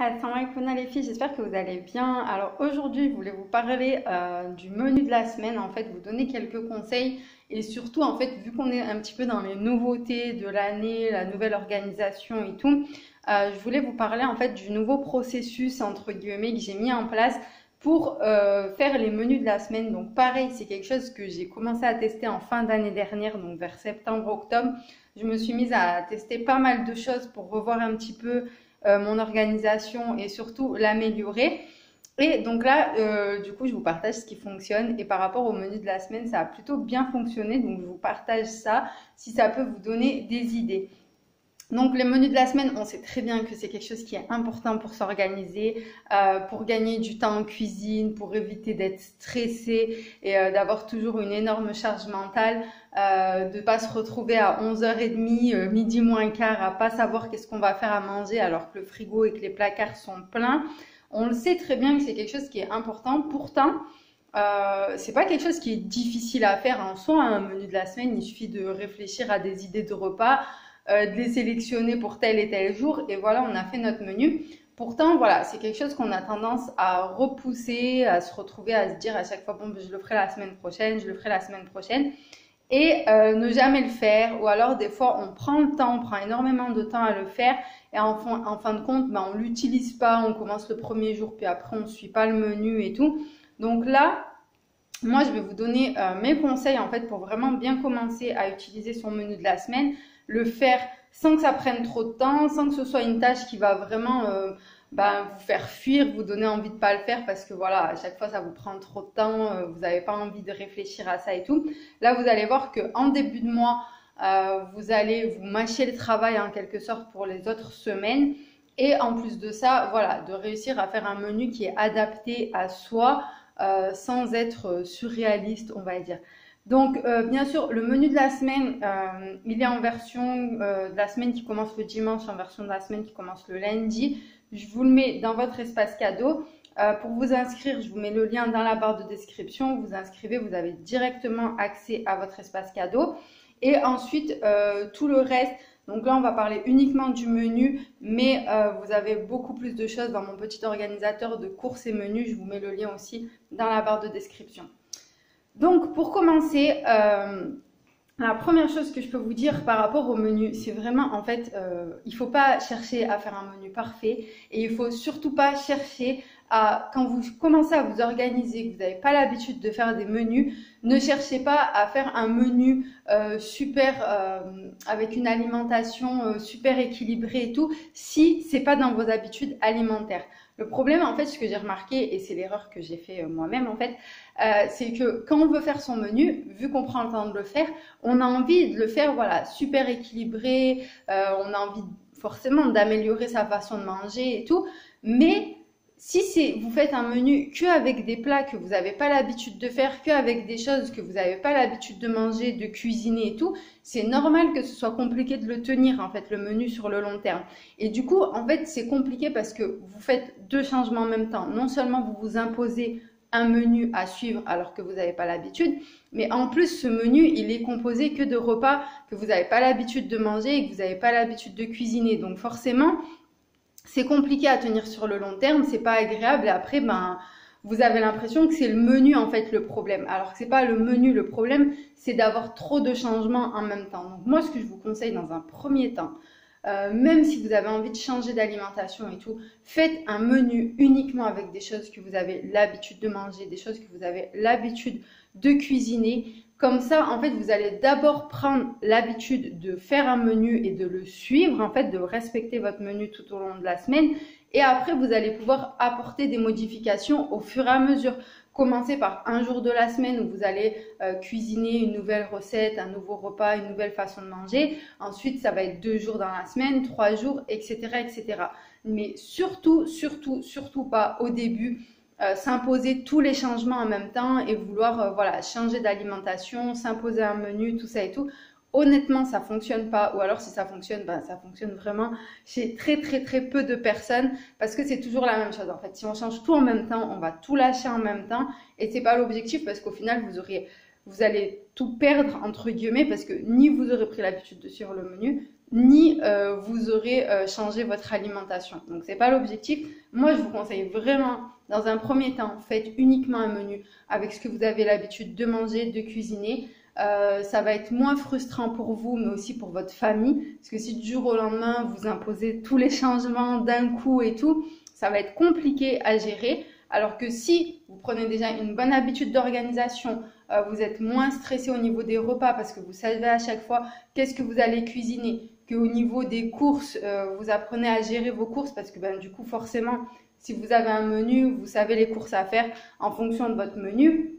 Assalamu alaikum les filles, j'espère que vous allez bien. Alors aujourd'hui, je voulais vous parler du menu de la semaine, en fait, vous donner quelques conseils et surtout, en fait, vu qu'on est un petit peu dans les nouveautés de l'année, la nouvelle organisation et tout, je voulais vous parler en fait du nouveau processus, entre guillemets, que j'ai mis en place pour faire les menus de la semaine. Donc pareil, c'est quelque chose que j'ai commencé à tester en fin d'année dernière, donc vers septembre-octobre. Je me suis mise à tester pas mal de choses pour revoir un petit peu mon organisation et surtout l'améliorer. Et donc là, du coup, je vous partage ce qui fonctionne. Et par rapport au menu de la semaine, ça a plutôt bien fonctionné. Donc, je vous partage ça si ça peut vous donner des idées. Donc, les menus de la semaine, on sait très bien que c'est quelque chose qui est important pour s'organiser, pour gagner du temps en cuisine, pour éviter d'être stressé et d'avoir toujours une énorme charge mentale, de pas se retrouver à 11h30, midi moins quart, à pas savoir qu'est-ce qu'on va faire à manger alors que le frigo et que les placards sont pleins. On le sait très bien que c'est quelque chose qui est important. Pourtant, c'est pas quelque chose qui est difficile à faire en soi, un menu de la semaine. Il suffit de réfléchir à des idées de repas, de les sélectionner pour tel et tel jour et voilà, on a fait notre menu. Pourtant, voilà, c'est quelque chose qu'on a tendance à repousser, à se retrouver, à se dire à chaque fois, bon, je le ferai la semaine prochaine, je le ferai la semaine prochaine et ne jamais le faire. Ou alors, des fois, on prend le temps, on prend énormément de temps à le faire et en fin de compte, ben, on l'utilise pas, on commence le premier jour, puis après, on suit pas le menu et tout. Donc là, moi, je vais vous donner mes conseils en fait pour vraiment bien commencer à utiliser son menu de la semaine, le faire sans que ça prenne trop de temps, sans que ce soit une tâche qui va vraiment vous faire fuir, vous donner envie de pas le faire parce que voilà, à chaque fois ça vous prend trop de temps, vous n'avez pas envie de réfléchir à ça et tout. Là, vous allez voir que en début de mois, vous allez vous mâcher le travail en quelque sorte pour les autres semaines. Et en plus de ça, voilà, de réussir à faire un menu qui est adapté à soi, sans être surréaliste, on va dire. Donc, bien sûr, le menu de la semaine, il est en version de la semaine qui commence le dimanche, en version de la semaine qui commence le lundi. Je vous le mets dans votre espace cadeau. Pour vous inscrire, je vous mets le lien dans la barre de description. Vous inscrivez, vous avez directement accès à votre espace cadeau. Et ensuite, tout le reste. Donc là, on va parler uniquement du menu, mais vous avez beaucoup plus de choses dans mon petit organisateur de courses et menus. Je vous mets le lien aussi dans la barre de description. Donc, pour commencer, la première chose que je peux vous dire par rapport au menu, c'est vraiment, en fait, il ne faut pas chercher à faire un menu parfait et il ne faut surtout pas chercher à, quand vous commencez à vous organiser, que vous n'avez pas l'habitude de faire des menus, ne cherchez pas à faire un menu super, avec une alimentation super équilibrée et tout, si ce n'est pas dans vos habitudes alimentaires. Le problème, en fait, ce que j'ai remarqué, et c'est l'erreur que j'ai fait moi-même, en fait, c'est que quand on veut faire son menu, vu qu'on prend le temps de le faire, on a envie de le faire, voilà, super équilibré, on a envie forcément d'améliorer sa façon de manger et tout, mais si vous faites un menu que avec des plats que vous n'avez pas l'habitude de faire, que avec des choses que vous n'avez pas l'habitude de manger, de cuisiner et tout, c'est normal que ce soit compliqué de le tenir, en fait, le menu sur le long terme. Et du coup, en fait, c'est compliqué parce que vous faites deux changements en même temps. Non seulement vous vous imposez un menu à suivre alors que vous n'avez pas l'habitude, mais en plus, ce menu, il est composé que de repas que vous n'avez pas l'habitude de manger et que vous n'avez pas l'habitude de cuisiner. Donc forcément, c'est compliqué à tenir sur le long terme, c'est pas agréable et après, ben, vous avez l'impression que c'est le menu en fait le problème. Alors que c'est pas le menu le problème, c'est d'avoir trop de changements en même temps. Donc moi, ce que je vous conseille dans un premier temps, même si vous avez envie de changer d'alimentation et tout, faites un menu uniquement avec des choses que vous avez l'habitude de manger, des choses que vous avez l'habitude de cuisiner. Comme ça, en fait, vous allez d'abord prendre l'habitude de faire un menu et de le suivre, en fait, de respecter votre menu tout au long de la semaine. Et après, vous allez pouvoir apporter des modifications au fur et à mesure. Commencez par un jour de la semaine où vous allez cuisiner une nouvelle recette, un nouveau repas, une nouvelle façon de manger. Ensuite, ça va être 2 jours dans la semaine, 3 jours, etc., etc. Mais surtout, surtout, surtout pas au début s'imposer tous les changements en même temps et vouloir voilà, changer d'alimentation, s'imposer un menu, tout ça et tout. Honnêtement, ça fonctionne pas. Ou alors, si ça fonctionne, ben, ça fonctionne vraiment chez très, très, très peu de personnes parce que c'est toujours la même chose. En fait, si on change tout en même temps, on va tout lâcher en même temps et c'est pas l'objectif parce qu'au final, vous allez tout perdre entre guillemets parce que ni vous aurez pris l'habitude de suivre le menu, ni vous aurez changé votre alimentation. Donc c'est pas l'objectif. Moi je vous conseille vraiment, dans un premier temps, faites uniquement un menu avec ce que vous avez l'habitude de manger, de cuisiner. Ça va être moins frustrant pour vous, mais aussi pour votre famille, parce que si du jour au lendemain vous imposez tous les changements d'un coup et tout, ça va être compliqué à gérer. Alors que si vous prenez déjà une bonne habitude d'organisation, vous êtes moins stressé au niveau des repas parce que vous savez à chaque fois qu'est-ce que vous allez cuisiner, qu'au niveau des courses, vous apprenez à gérer vos courses parce que du coup forcément, si vous avez un menu, vous savez les courses à faire en fonction de votre menu.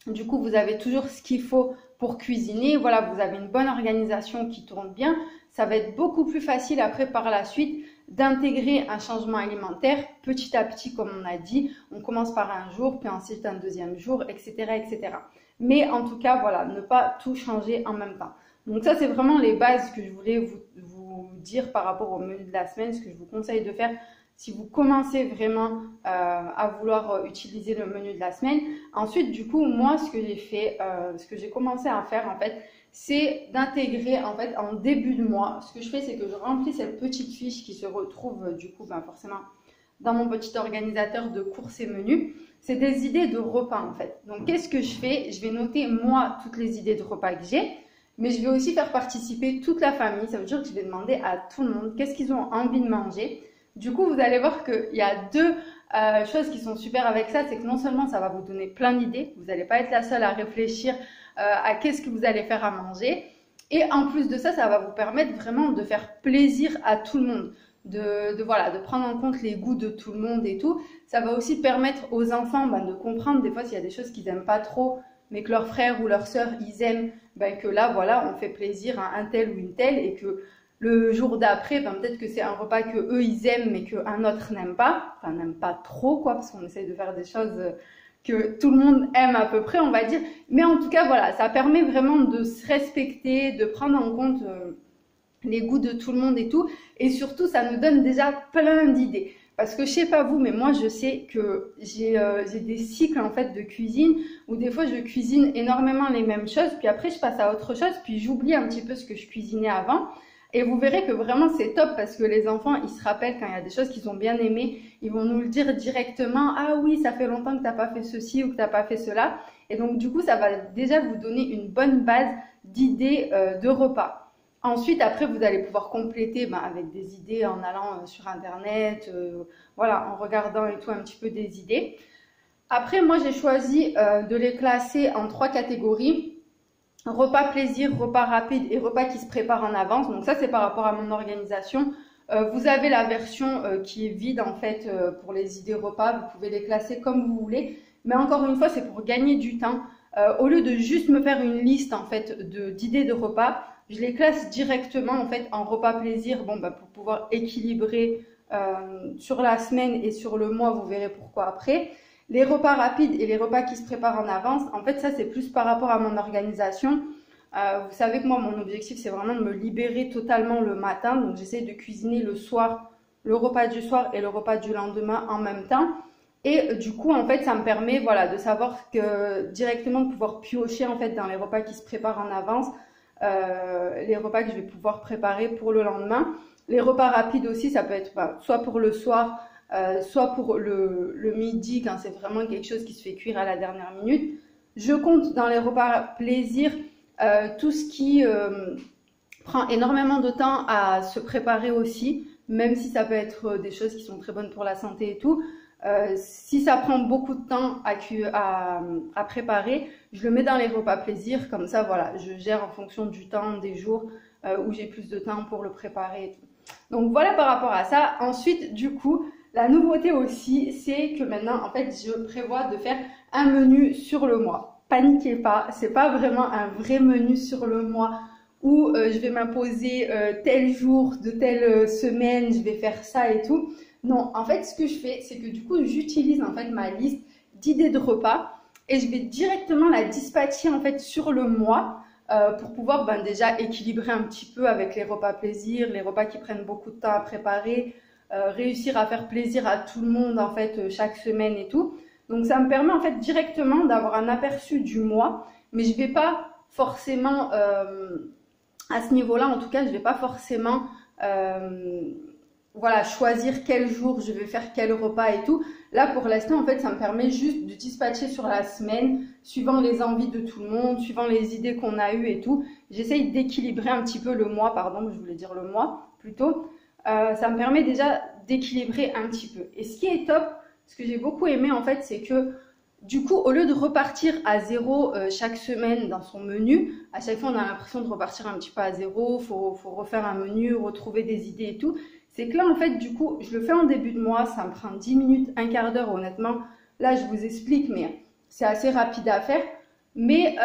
Du coup, vous avez toujours ce qu'il faut pour cuisiner. Voilà, vous avez une bonne organisation qui tourne bien. Ça va être beaucoup plus facile après par la suite d'intégrer un changement alimentaire petit à petit, comme on a dit. On commence par un jour, puis ensuite un deuxième jour, etc., etc. Mais en tout cas, voilà, ne pas tout changer en même temps. Donc ça, c'est vraiment les bases que je voulais vous dire par rapport au menu de la semaine, ce que je vous conseille de faire si vous commencez vraiment à vouloir utiliser le menu de la semaine. Ensuite, du coup, moi, ce que j'ai fait, ce que j'ai commencé à faire, en fait, c'est d'intégrer, en fait, en début de mois. Ce que je fais, c'est que je remplis cette petite fiche qui se retrouve, du coup, forcément, dans mon petit organisateur de courses et menus. C'est des idées de repas, en fait. Donc, qu'est-ce que je fais? Je vais noter, moi, toutes les idées de repas que j'ai. Mais je vais aussi faire participer toute la famille. Ça veut dire que je vais demander à tout le monde qu'est-ce qu'ils ont envie de manger. Du coup, vous allez voir qu'il y a deux choses qui sont super avec ça. C'est que non seulement ça va vous donner plein d'idées, vous n'allez pas être la seule à réfléchir à qu'est-ce que vous allez faire à manger. Et en plus de ça, ça va vous permettre vraiment de faire plaisir à tout le monde. Voilà, de prendre en compte les goûts de tout le monde et tout. Ça va aussi permettre aux enfants de comprendre des fois s'il y a des choses qu'ils n'aiment pas trop, mais que leur frère ou leur sœur, ils aiment, que là, voilà, on fait plaisir à un tel ou une telle et que le jour d'après, peut-être que c'est un repas que eux ils aiment mais qu'un autre n'aime pas, enfin n'aime pas trop quoi, parce qu'on essaye de faire des choses que tout le monde aime à peu près, on va dire. Mais en tout cas, voilà, ça permet vraiment de se respecter, de prendre en compte les goûts de tout le monde et tout. Et surtout, ça nous donne déjà plein d'idées. Parce que je sais pas vous, mais moi je sais que j'ai des cycles en fait de cuisine où des fois je cuisine énormément les mêmes choses, puis après je passe à autre chose, puis j'oublie un petit peu ce que je cuisinais avant. Et vous verrez que vraiment c'est top parce que les enfants, ils se rappellent quand il y a des choses qu'ils ont bien aimées, ils vont nous le dire directement. Ah oui, ça fait longtemps que tu n'as pas fait ceci ou que tu n'as pas fait cela. Et donc du coup, ça va déjà vous donner une bonne base d'idées de repas. Ensuite, après, vous allez pouvoir compléter avec des idées en allant sur Internet, voilà, en regardant et tout un petit peu des idées. Après, moi, j'ai choisi de les classer en 3 catégories. Repas plaisir, repas rapide et repas qui se préparent en avance. Donc ça, c'est par rapport à mon organisation. Vous avez la version qui est vide en fait pour les idées repas. Vous pouvez les classer comme vous voulez. Mais encore une fois, c'est pour gagner du temps. Au lieu de juste me faire une liste en fait d'idées de repas, je les classe directement en fait en repas plaisir. Bon, pour pouvoir équilibrer sur la semaine et sur le mois, vous verrez pourquoi après. Les repas rapides et les repas qui se préparent en avance, en fait, ça, c'est plus par rapport à mon organisation. Vous savez que moi, mon objectif, c'est vraiment de me libérer totalement le matin. Donc, j'essaie de cuisiner le soir, le repas du soir et le repas du lendemain en même temps. Et du coup, en fait, ça me permet, voilà, de savoir que directement de pouvoir piocher, en fait, dans les repas qui se préparent en avance, les repas que je vais pouvoir préparer pour le lendemain. Les repas rapides aussi, ça peut être soit pour le soir, soit pour le midi quand c'est vraiment quelque chose qui se fait cuire à la dernière minute. Je compte dans les repas plaisir tout ce qui prend énormément de temps à se préparer aussi, même si ça peut être des choses qui sont très bonnes pour la santé et tout. Si ça prend beaucoup de temps à préparer, je le mets dans les repas plaisir, comme ça voilà, je gère en fonction du temps, des jours où j'ai plus de temps pour le préparer et tout. Donc voilà par rapport à ça. Ensuite, du coup, la nouveauté aussi, c'est que maintenant, en fait, je prévois de faire un menu sur le mois. Paniquez pas, c'est pas vraiment un vrai menu sur le mois où je vais m'imposer tel jour de telle semaine, je vais faire ça et tout. Non, en fait, ce que je fais, c'est que du coup, j'utilise en fait ma liste d'idées de repas et je vais directement la dispatcher en fait sur le mois pour pouvoir déjà équilibrer un petit peu avec les repas plaisir, les repas qui prennent beaucoup de temps à préparer, réussir à faire plaisir à tout le monde en fait chaque semaine et tout. Donc ça me permet en fait directement d'avoir un aperçu du mois, mais je vais pas forcément à ce niveau-là, en tout cas, je vais pas forcément voilà, choisir quel jour je vais faire quel repas et tout. Là, pour l'instant, en fait, ça me permet juste de dispatcher sur la semaine, suivant les envies de tout le monde, suivant les idées qu'on a eues et tout. J'essaye d'équilibrer un petit peu le mois, pardon, je voulais dire le mois plutôt. Ça me permet déjà d'équilibrer un petit peu. Et ce qui est top, ce que j'ai beaucoup aimé en fait, c'est que du coup, au lieu de repartir à zéro chaque semaine dans son menu, à chaque fois on a l'impression de repartir un petit peu à zéro, faut refaire un menu, retrouver des idées et tout. C'est que là, en fait, du coup, je le fais en début de mois, ça me prend 10 minutes, un quart d'heure, honnêtement. Là, je vous explique, mais c'est assez rapide à faire. Mais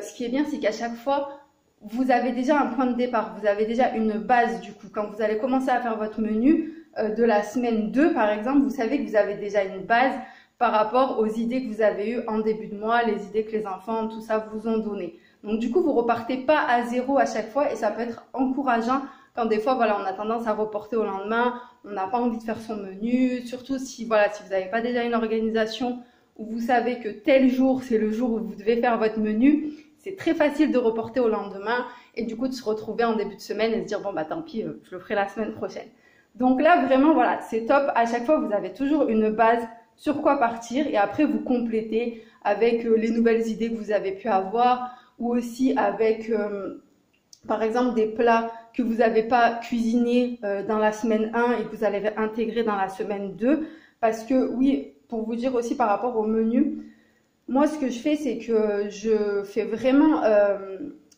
ce qui est bien, c'est qu'à chaque fois, vous avez déjà un point de départ, vous avez déjà une base, du coup. Quand vous allez commencer à faire votre menu de la semaine 2, par exemple, vous savez que vous avez déjà une base par rapport aux idées que vous avez eues en début de mois, les idées que les enfants, tout ça, vous ont donné. Donc, du coup, vous repartez pas à zéro à chaque fois et ça peut être encourageant quand des fois, voilà, on a tendance à reporter au lendemain, on n'a pas envie de faire son menu, surtout si, voilà, si vous n'avez pas déjà une organisation où vous savez que tel jour, c'est le jour où vous devez faire votre menu, c'est très facile de reporter au lendemain et du coup de se retrouver en début de semaine et se dire, bon, bah tant pis, je le ferai la semaine prochaine. Donc là, vraiment, voilà, c'est top. À chaque fois, vous avez toujours une base sur quoi partir et après, vous complétez avec les nouvelles idées que vous avez pu avoir ou aussi avec... par exemple, des plats que vous n'avez pas cuisinés dans la semaine 1 et que vous allez intégrer dans la semaine 2. Parce que, oui, pour vous dire aussi par rapport au menu, moi, ce que je fais, c'est que je fais vraiment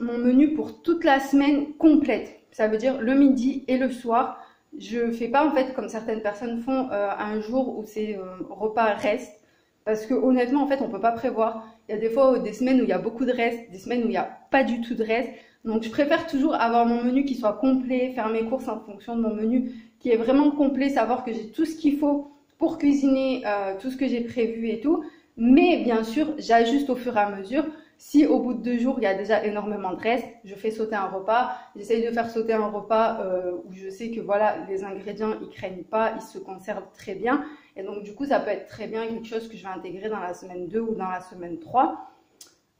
mon menu pour toute la semaine complète. Ça veut dire le midi et le soir. Je fais pas, en fait, comme certaines personnes font, un jour où ces repas restent. Parce que honnêtement, en fait, on peut pas prévoir. Il y a des fois des semaines où il y a beaucoup de reste, des semaines où il n'y a pas du tout de reste. Donc, je préfère toujours avoir mon menu qui soit complet, faire mes courses en fonction de mon menu qui est vraiment complet, savoir que j'ai tout ce qu'il faut pour cuisiner, tout ce que j'ai prévu et tout. Mais bien sûr, j'ajuste au fur et à mesure. Si au bout de 2 jours, il y a déjà énormément de reste, je fais sauter un repas. J'essaye de faire sauter un repas où je sais que voilà, les ingrédients, ils craignent pas, ils se conservent très bien. Et donc, du coup, ça peut être très bien quelque chose que je vais intégrer dans la semaine 2 ou dans la semaine 3.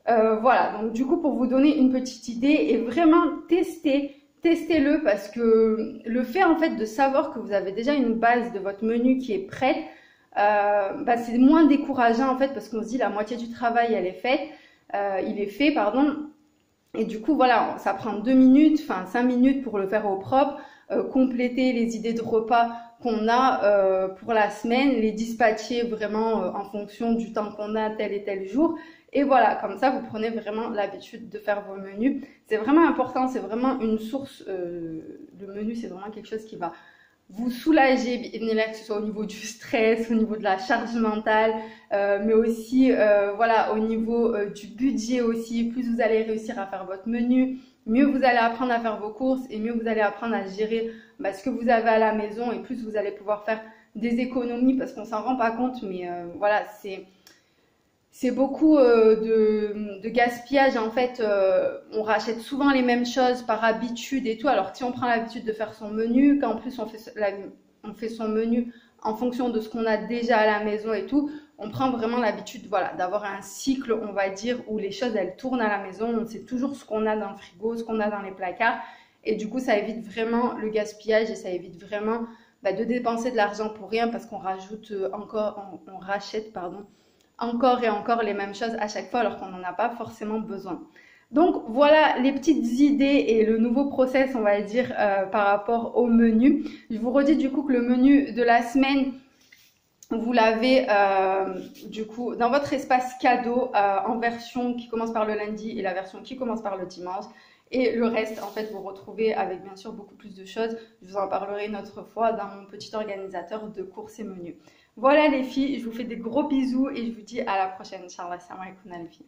Voilà, donc du coup, pour vous donner une petite idée et vraiment testez-le parce que le fait en fait de savoir que vous avez déjà une base de votre menu qui est prête, bah, c'est moins décourageant en fait parce qu'on se dit la moitié du travail elle est faite, il est fait, pardon. Et du coup, voilà, ça prend 2 minutes, enfin 5 minutes pour le faire au propre, compléter les idées de repas qu'on a pour la semaine, les dispatcher vraiment en fonction du temps qu'on a tel et tel jour. Et voilà, comme ça, vous prenez vraiment l'habitude de faire vos menus. C'est vraiment important, c'est vraiment une source, le menu, c'est vraiment quelque chose qui va vous soulager, que ce soit au niveau du stress, au niveau de la charge mentale, mais aussi voilà, au niveau du budget aussi. Plus vous allez réussir à faire votre menu, mieux vous allez apprendre à faire vos courses et mieux vous allez apprendre à gérer ce que vous avez à la maison et plus vous allez pouvoir faire des économies parce qu'on s'en rend pas compte, mais voilà, c'est beaucoup de gaspillage en fait. On rachète souvent les mêmes choses par habitude et tout. Alors si on prend l'habitude de faire son menu, qu'en plus on fait son menu en fonction de ce qu'on a déjà à la maison et tout, on prend vraiment l'habitude, voilà, d'avoir un cycle, on va dire, où les choses elles tournent à la maison. On sait toujours ce qu'on a dans le frigo, ce qu'on a dans les placards. Et du coup, ça évite vraiment le gaspillage et ça évite vraiment de dépenser de l'argent pour rien parce qu'on rajoute on rachète, pardon, encore et encore les mêmes choses à chaque fois alors qu'on n'en a pas forcément besoin. Donc voilà les petites idées et le nouveau process, on va dire, par rapport au menu. Je vous redis du coup que le menu de la semaine, vous l'avez du coup dans votre espace cadeau en version qui commence par le lundi et la version qui commence par le dimanche. Et le reste, en fait, vous retrouvez avec bien sûr beaucoup plus de choses. Je vous en parlerai une autre fois dans mon petit organisateur de courses et menus. Voilà les filles, je vous fais des gros bisous et je vous dis à la prochaine. Inch'Allah, salam alaikum les filles.